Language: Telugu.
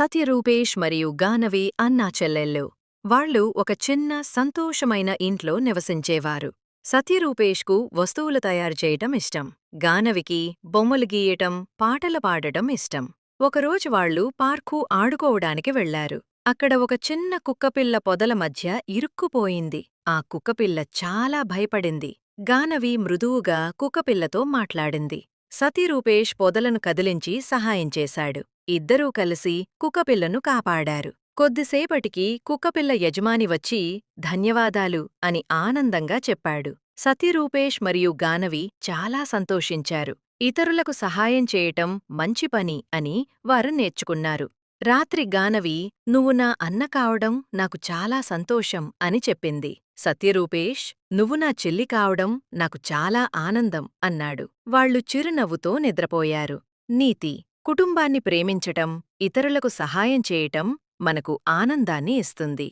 సత్యరూపేష్ మరియు గానవి అన్నా చెల్లెళ్ళు. వాళ్ళు ఒక చిన్న సంతోషమైన ఇంట్లో నివసించేవారు. సత్యరూపేష్కు వస్తువులు తయారు చేయటం ఇష్టం. గానవికి బొమ్మలు గీయటం, పాటలు పాడటం ఇష్టం. ఒకరోజు వాళ్ళు పార్కు ఆడుకోవడానికి వెళ్లారు. అక్కడ ఒక చిన్న కుక్కపిల్ల పొదల మధ్య ఇరుక్కుపోయింది. ఆ కుక్కపిల్ల చాలా భయపడింది. గానవి మృదువుగా కుక్కపిల్లతో మాట్లాడింది. సతీరూపేష్ పొదలను కదిలించి సహాయం చేశాడు. ఇద్దరూ కలిసి కుక్కపిల్లను కాపాడారు. కొద్దిసేపటికి కుక్కపిల్ల యజమాని వచ్చి ధన్యవాదాలు అని ఆనందంగా చెప్పాడు. సతీరూపేష్ మరియు గానవి చాలా సంతోషించారు. ఇతరులకు సహాయం చేయటం మంచి పని అని వారు నేర్చుకున్నారు. రాత్రి గానవి, "నువ్వు నా అన్న కావడం నాకు చాలా సంతోషం" అని చెప్పింది. సత్యరూపేష్, "నువ్వు నా చెల్లి కావడం నాకు చాలా ఆనందం" అన్నాడు. వాళ్ళు చిరునవ్వుతో నిద్రపోయారు. నీతి: కుటుంబాన్ని ప్రేమించటం, ఇతరులకు సహాయం చేయటం మనకు ఆనందాన్ని ఇస్తుంది.